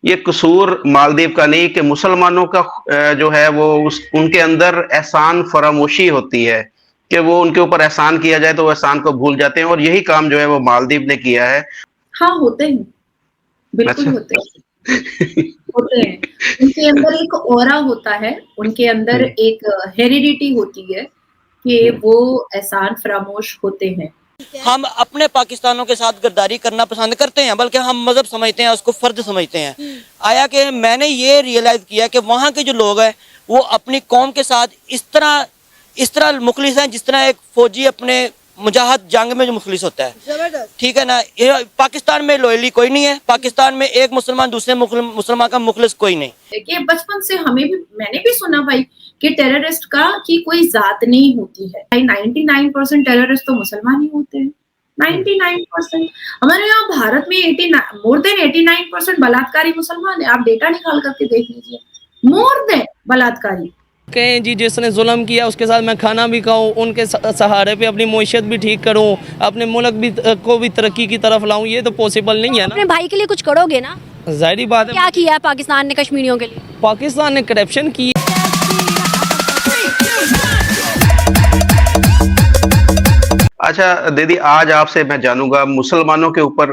ये कसूर मालदीव का नहीं कि मुसलमानों का जो है वो उनके अंदर एहसान फरामोशी होती है कि वो उनके ऊपर एहसान किया जाए तो वो एहसान को भूल जाते हैं, और यही काम जो है वो मालदीव ने किया है। हाँ, होते हैं, बिल्कुल अच्छा। होते हैं, होते हैं। उनके अंदर एक ऑरा होता है, उनके अंदर हम्म, एक हेरिडिटी होती है कि हम्म। वो एहसान फरामोश होते हैं। हम अपने पाकिस्तानों के साथ गद्दारी करना पसंद करते हैं, बल्कि हम मजहब समझते हैं, उसको फर्ज समझते हैं। आया कि मैंने ये रियलाइज किया कि वहाँ के जो लोग हैं वो अपनी कौम के साथ इस तरह मुखलिस हैं जिस तरह एक फौजी अपने मुजाहिद जंग में जो मुखलिस होता है। ठीक है ना, पाकिस्तान में लॉयली कोई नहीं है, पाकिस्तान में एक मुसलमान दूसरे मुसलमान का मुखलिस कोई नहीं। कि बचपन से मैंने भी सुना भाई कि टेररिस्ट का की कोई जात नहीं होती है। भाई 99% टेररिस्ट तो मुसलमान ही होते हैं। 99%। हमारे यहाँ भारत में 89 मोर देन 89% बलात्कारी मुसलमान है। आप डेटा निकाल करके देख लीजिए। मोर देन बलात्कारी। कहें जी जिसने जुल्म किया उसके साथ मैं खाना भी खाऊं, उनके सहारे पे अपनी मईशत भी ठीक करूं, अपने मुल्क भी को भी तरक्की की तरफ लाऊं, ये तो पॉसिबल नहीं है ना। अपने भाई के लिए कुछ करोगे ना? जाहिर बात है। क्या किया है पाकिस्तान ने कश्मीरियों के लिए? पाकिस्तान ने करप्शन की। अच्छा दीदी, आज आपसे मैं जानूंगा मुसलमानों के ऊपर।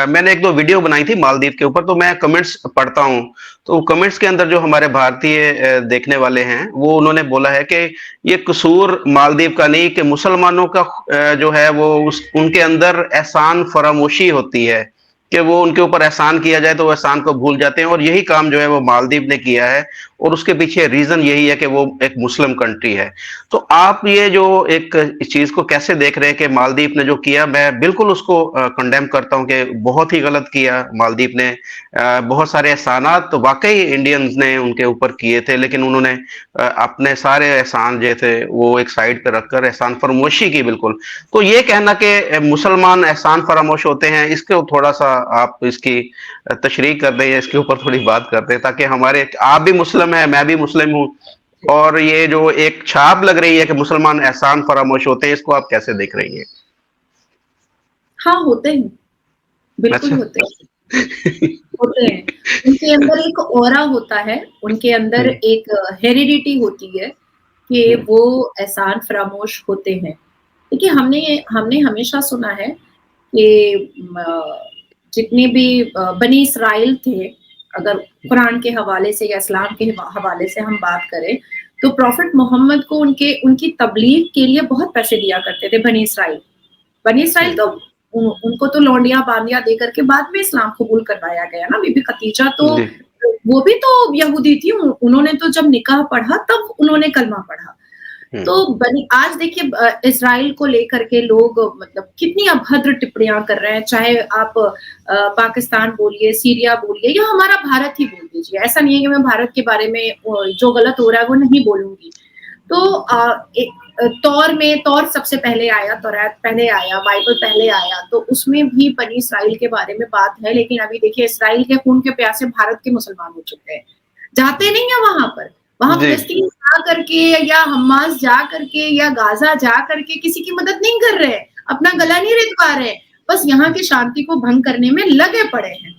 मैंने एक दो वीडियो बनाई थी मालदीव के ऊपर, तो मैं कमेंट्स पढ़ता हूँ। तो कमेंट्स के अंदर जो हमारे भारतीय देखने वाले हैं, वो उन्होंने बोला है कि ये कसूर मालदीव का नहीं कि मुसलमानों का जो है वो उनके अंदर एहसान फरामोशी होती है कि वो उनके ऊपर एहसान किया जाए तो वो एहसान को भूल जाते हैं, और यही काम जो है वो मालदीव ने किया है। और उसके पीछे रीजन यही है कि वो एक मुस्लिम कंट्री है। तो आप ये जो एक चीज को कैसे देख रहे हैं कि मालदीव ने जो किया? मैं बिल्कुल उसको कंडेम करता हूं कि बहुत ही गलत किया मालदीव ने। बहुत सारे एहसानात तो वाकई इंडियंस ने उनके ऊपर किए थे, लेकिन उन्होंने अपने सारे एहसान जो थे वो एक साइड पे रखकर एहसान फरामोशी की बिल्कुल। तो ये कहना कि मुसलमान एहसान फरामोश होते हैं, इसको थोड़ा सा आप इसकी तशरीह कर दें या इसके ऊपर थोड़ी बात कर दें, ताकि हमारे, आप भी मुस्लिम हैं, मैं भी मुस्लिम हूँ, और ये जो एक छाप लग रही है कि मुसलमान एहसान फरामोश होते हैं, इसको आप कैसे देख रही हैं? हाँ, होते हैं, बिल्कुल अच्छा। होते हैं, होते हैं। उनके अंदर एक ऑरा होता है, उनके अंदर हम्म, एक हेरिडिटी होती है कि हम्म, वो एहसान फरामोश होते हैं। देखिए हमने हमने हमेशा सुना है कि जितने भी बनी इसराइल थे, अगर कुरान के हवाले से या इस्लाम के हवाले से हम बात करें, तो प्रॉफिट मोहम्मद को उनकी तबलीग के लिए बहुत पैसे दिया करते थे बनी इसराइल। बनी इसराइल हम्म, तो उनको तो लौंडिया बांदिया दे करके बाद में इस्लाम कबूल करवाया गया ना। बीबी खदीजा तो जी। वो भी तो यहूदी थी। उन्होंने तो जब निकाह पढ़ा तब उन्होंने कलमा पढ़ा। तो हम्म, बनी आज देखिए इसराइल को लेकर के लोग मतलब कितनी अभद्र टिप्पणियां कर रहे हैं। चाहे आप पाकिस्तान बोलिए, सीरिया बोलिए, या हमारा भारत ही बोल दीजिए। ऐसा नहीं है कि मैं भारत के बारे में जो गलत हो रहा है वो नहीं बोलूंगी। तो तौर सबसे पहले आया, तौरात पहले आया, बाइबल पहले आया, तो उसमें भी बनी इसराइल के बारे में बात है। लेकिन अभी देखिए इसराइल के खून के प्यासे भारत के मुसलमान हो चुके हैं। जाते नहीं है वहां पर। वहां जी। फिलिस्तीन जा करके या हमास जा करके या गाजा जा करके किसी की मदद नहीं कर रहे हैं, अपना गला नहीं रेतवा रहे हैं, बस यहाँ की शांति को भंग करने में लगे पड़े हैं।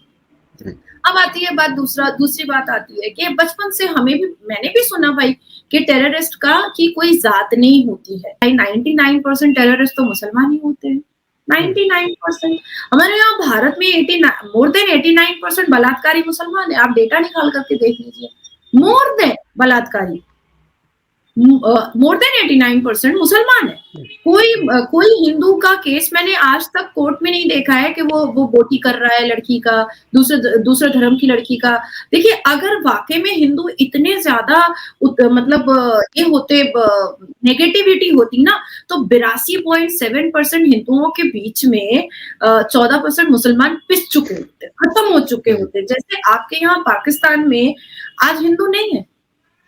अब आती है बात, दूसरी बात आती है कि बचपन से मैंने भी सुना भाई कि टेररिस्ट का की कोई जात नहीं होती है। भाई 99% टेररिस्ट तो मुसलमान ही होते हैं। 99%। हमारे यहाँ भारत में 89 मोर देन 89% बलात्कारी मुसलमान है। आप डेटा निकाल करके देख लीजिए। मोर देन बलात्कारी मोर देन 89% मुसलमान है। कोई हिंदू का केस मैंने आज तक कोर्ट में नहीं देखा है कि वो बोटी कर रहा है लड़की का, दूसरे धर्म की लड़की का। देखिए अगर वाकई में हिंदू इतने ज्यादा मतलब ये होते, नेगेटिविटी होती ना, तो 82.7% हिंदुओं के बीच में 14% मुसलमान पिस चुके होते, खत्म हो चुके होते। जैसे आपके यहाँ पाकिस्तान में आज हिंदू नहीं है,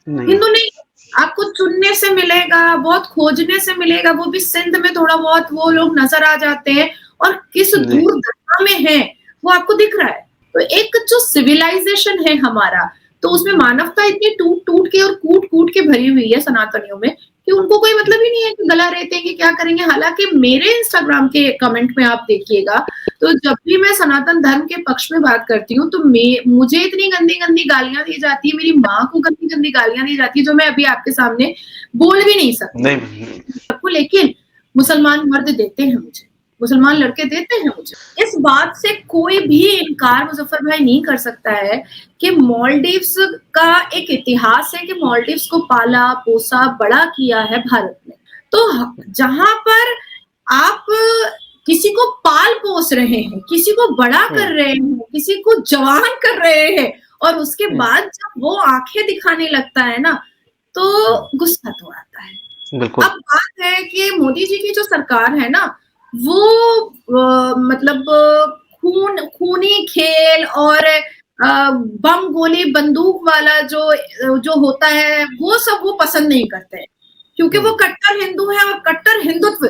नहीं। हिंदू नहीं। आपको चुनने से मिलेगा, बहुत खोजने से मिलेगा, वो भी सिंध में थोड़ा बहुत वो लोग नजर आ जाते हैं, और किस जी। दूर दशा में है वो आपको दिख रहा है। तो एक जो सिविलाइजेशन है हमारा, तो उसमें मानवता इतनी टूट टूट के और कूट कूट के भरी हुई है सनातनियों में कि उनको कोई मतलब ही नहीं है कि गला रेतेंगे क्या करेंगे। हालाँकि मेरे इंस्टाग्राम के कमेंट में आप देखिएगा, तो जब भी मैं सनातन धर्म के पक्ष में बात करती हूँ, तो मुझे इतनी गंदी-गंदी गालियाँ दी जाती है, मेरी माँ को गंदी-गंदी गालियाँ दी जाती है, जो मैं अभी आपके सामने बोल भी नहीं सकती। नहीं, आपको लेकिन मुसलमान मर्द देते हैं मुझे, मुसलमान लड़के देते हैं मुझे। इस बात से कोई भी इनकार मुज़फ़्फ़र भाई नहीं कर सकता है कि मालदीव्स का एक इतिहास है कि मालदीव्स को पाला, पोसा, बड़ा किया है भारत ने। तो जहाँ पर आप किसी को पाल-पोस रहे हैं, किसी को बड़ा कर रहे हैं, किसी को जवान कर रहे हैं और उसके बाद जब वो आँखें दिखाने लगता है ना, तो गुस्सा तो आता है। बिल्कुल। अब बात है कि मोदी जी की जो सरकार है ना, वो मतलब खूनी खेल और बम गोली बंदूक वाला जो होता है, वो पसंद नहीं करते हैं। क्योंकि वो कट्टर हिंदू है और कट्टर हिंदुत्व,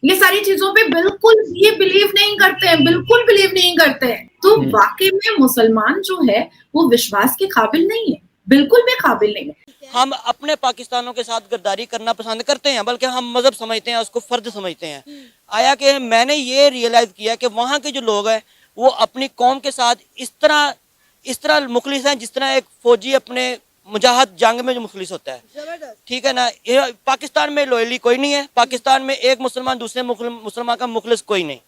ये सारी चीज़ों पे बिल्कुल भी बिलीव नहीं करते हैं, बिल्कुल बिलीव नहीं करते हैं। तो वाक़ई में मुसलमान जो है, वो विश्वास के काबिल नहीं है, बिल्कुल भी काबिल नहीं है। हम अपने पाकिस्तानों के साथ गद्दारी करना पसंद करते हैं, बल्कि हम मजहब समझते हैं, उसको फर्ज समझते हैं। आया कि मैंने ये रियलाइज किया कि वहाँ के जो लोग हैं वो अपनी कौम के साथ इस तरह मुखलिस हैं जिस तरह एक फौजी अपने मुजाहिद जंग में जो मुखलिस होता है। ठीक है ना, पाकिस्तान में लॉयली कोई नहीं है, पाकिस्तान में एक मुसलमान दूसरे मुसलमान का मुखलिस कोई नहीं।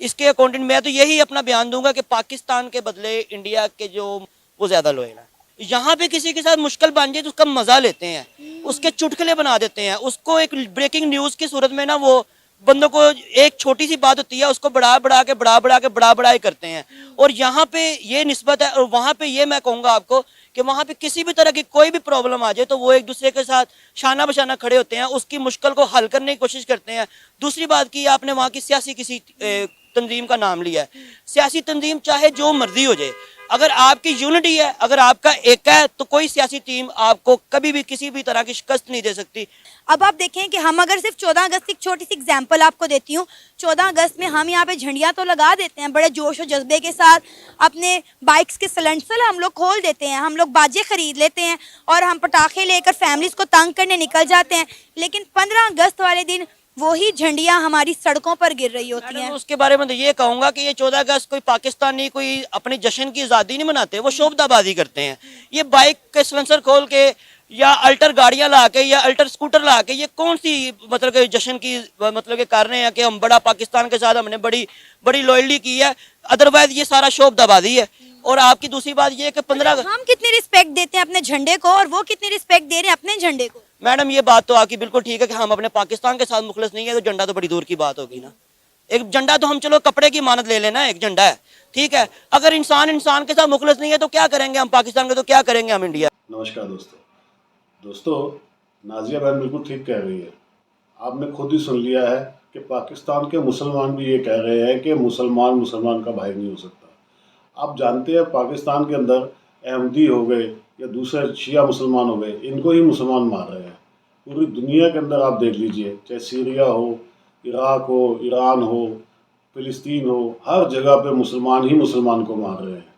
इसके अकॉर्डिंग मैं तो यही अपना बयान दूंगा कि पाकिस्तान के बदले इंडिया के जो वो ज्यादा लॉयल है। यहाँ पे किसी के साथ मुश्किल बन जाए तो उसका मजा लेते हैं, उसके चुटकुले बना देते हैं, उसको एक ब्रेकिंग न्यूज की सूरत में ना वो बंदों को एक छोटी सी बात होती है उसको बढ़ा ही करते हैं। और यहाँ पे ये निस्बत है और वहाँ पे ये मैं कहूँगा आपको कि वहाँ पे किसी भी तरह की कोई भी प्रॉब्लम आ जाए तो वो एक दूसरे के साथ शाना बशाना खड़े होते हैं, उसकी मुश्किल को हल करने की कोशिश करते हैं। दूसरी बात की आपने वहाँ की सियासी किसी तंजीम का नाम लिया है, सियासी तंजीम चाहे जो मर्जी हो जाए, अगर आपकी यूनिटी है, अगर आपका एक है, तो कोई सियासी टीम आपको कभी भी किसी भी तरह की शिकस्त नहीं दे सकती। अब आप देखें कि हम अगर सिर्फ 14 अगस्त की एक छोटी सी एग्जांपल आपको देती हूँ। 14 अगस्त में हम यहाँ पे झंडियाँ तो लगा देते हैं बड़े जोश और जज्बे के साथ, अपने बाइक्स के सिलेंसर हम लोग खोल देते हैं, हम लोग बाजे खरीद लेते हैं और हम पटाखे लेकर फैमिलीज को तंग करने निकल जाते हैं। लेकिन 15 अगस्त वाले दिन वही झंडियाँ हमारी सड़कों पर गिर रही होती हैं। उसके बारे में तो ये कहूंगा कि ये 14 अगस्त कोई पाकिस्तानी कोई अपने जश्न की आज़ादी नहीं मनाते, वो शोभदाबाजी करते हैं। ये बाइक के सिलेंसर खोल के या अल्टर गाड़ियां ला के या अल्टर स्कूटर ला के ये कौन सी मतलब के जश्न की मतलब के कर रहे हैं कि हम बड़ा पाकिस्तान के साथ हमने बड़ी लॉयल्टी की है। अदरवाइज ये सारा शोभदाबाजी है। और आपकी दूसरी बात ये है कि 15 हम कितनी रिस्पेक्ट देते हैं अपने झंडे को और वो कितनी रिस्पेक्ट दे रहे हैं अपने झंडे को। मैडम ये बात तो आपकी बिल्कुल ठीक है कि हम अपने पाकिस्तान के साथ मुखलिस नहीं है, तो झंडा तो बड़ी दूर की बात होगी ना। एक झंडा तो हम चलो कपड़े की मानत ले लेना, एक झंडा है ठीक है, अगर इंसान के साथ मुखलिस नहीं है तो क्या करेंगे हम पाकिस्तान के, तो क्या करेंगे हम इंडिया। नमस्कार दोस्तों, नाजिया बहन बिल्कुल ठीक कह रही है। आपने खुद ही सुन लिया है कि पाकिस्तान के मुसलमान भी ये कह रहे हैं कि मुसलमान का भाई नहीं हो सकता। आप जानते हैं पाकिस्तान के अंदर अहमदी हो गए या दूसरे शिया मुसलमान हो गए, इनको ही मुसलमान मार रहे हैं। पूरी दुनिया के अंदर आप देख लीजिए, चाहे सीरिया हो, इराक हो, ईरान हो, फ़िलिस्तीन हो, हर जगह पे मुसलमान ही मुसलमान को मार रहे हैं।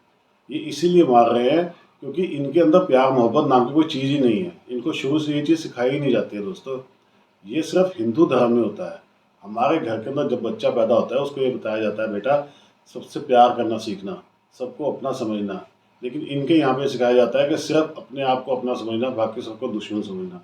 ये इसीलिए मार रहे हैं क्योंकि इनके अंदर प्यार मोहब्बत नाम की कोई चीज़ ही नहीं है। इनको शुरू से ये चीज़ सिखाई ही नहीं जाती है दोस्तों। ये सिर्फ हिंदू धर्म में होता है। हमारे घर के अंदर जब बच्चा पैदा होता है उसको ये बताया जाता है बेटा सबसे प्यार करना सीखना, सबको अपना समझना। लेकिन इनके यहाँ पे सिखाया जाता है कि सिर्फ अपने आप को अपना समझना, बाकी सबको दुश्मन समझना।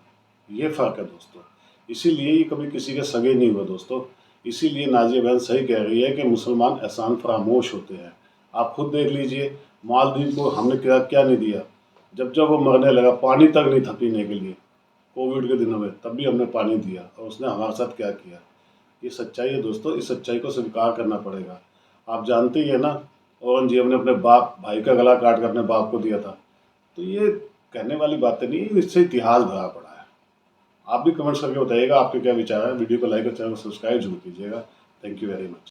ये फ़र्क है दोस्तों। इसीलिए ये कभी किसी के सगे नहीं हुए दोस्तों। इसीलिए नाजिया बहन सही कह रही है कि मुसलमान एहसान फरामोश होते हैं। आप खुद देख लीजिए, मालदीव को हमने क्या नहीं दिया। जब वो मरने लगा पानी तक नहीं था पीने के लिए, कोविड के दिनों में, तब भी हमने पानी दिया और उसने हमारे साथ क्या किया। ये सच्चाई है दोस्तों, इस सच्चाई को स्वीकार करना पड़ेगा। आप जानते ही है ना, औरंगजेब ने अपने भाई का गला काट कर अपने बाप को दिया था। तो ये कहने वाली बातें नहीं, इससे इतिहास भरा पड़ा है। आप भी कमेंट्स करके बताइएगा आपके क्या विचार है। वीडियो को लाइक और चैनल को सब्सक्राइब जरूर कीजिएगा। Thank you very much.